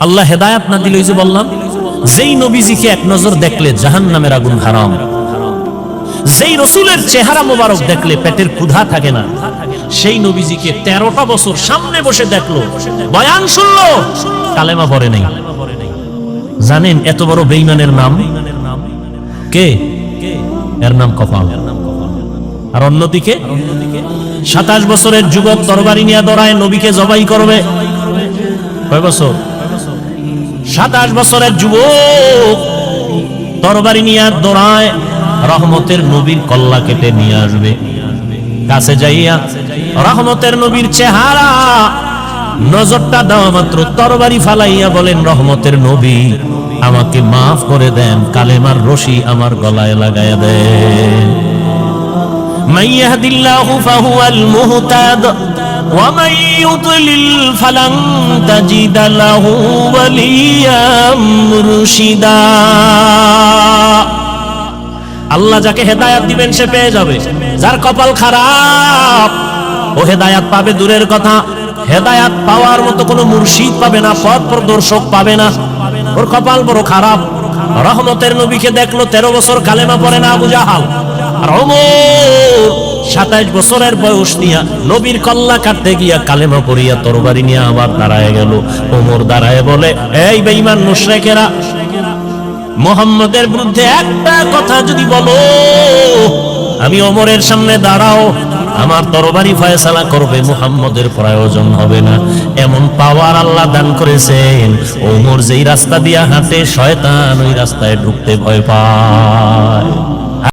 আল্লাহ হেদায়েত না দিলে, ওই যে বললাম, যেই নবীজিকে এক নজর দেখলে জাহান্নামের আগুন হারাম, যেই রসুলের চেহারা মোবারক দেখলে পেটের ক্ষুধা থাকে না, সেই নবীজিকে 13টা বছর সামনে বসে দেখলো, বয়ান শুনলো, কালেমা পড়ে নাই। জানেন এত বড় বেঈমানের নাম কে? এর নাম কপাল। আর অন্যদিকে 27 বছরের যুবক তরবারি নিয়ে দৌড়ায়, নবীকে জবাই করবে। কয় বছর? 27 বছরের যুবক তরবারি নিয়ে দৌড়ায়, রহমতের নবীর কল্লা কেটে নিয়ে আসবে। কাছে যাইয়া রহমতের নবীর চেহারা নজরটা দেওয়া মাত্র তরবারি ফালাইয়া বলেন, রহমতের নবী আমাকে মাফ করে দেন, কালেমার রশি আমার গলায় লাগাইয়া দেন। মান ইয়াহদিল্লাহু ফাহুয়াল মুহতাদ ওয়া মান ইউদ্লিল ফালান তাজিদা লাহু ওয়ালিয়াম মুরশিদা। আল্লাহ যাকে হেদায়েত দিবেন সে পেয়ে যাবে, যার কপাল খারাপ ও হেদায়েত পাবে দূরের কথা, হেদায়েত পাওয়ার মতো কোনো মুর্শিদ পাবে না, পথ প্রদর্শক পাবে না, ওর কপাল বড় খারাপ। রহমতের নবীকে দেখলো, 13 বছর কালেমা পড়ে না আবু জাহাল। আর ওমর 27 বছরের বয়স নিয়া নবীর কল্লা কাটতে গিয়া কালেমা পড়িয়া তরবারি নিয়ে আবার দাঁড়ায় গেল। ওমর দাঁড়ায় বলে, এই বেঈমান মুশরিকেরা, মুহাম্মদের বিরুদ্ধে একটা কথা যদি বলো, আমি ওমরের সামনে দাঁড়াও, আমার তরবারি ফয়সালা করবে, মুহাম্মদের প্রয়োজন হবে না। এমন পাওয়ার আল্লাহ দান করেছেন, ওমর যেই রাস্তা দিয়া হাঁটে শয়তান ওই রাস্তায় ঢুকতে ভয় পায়।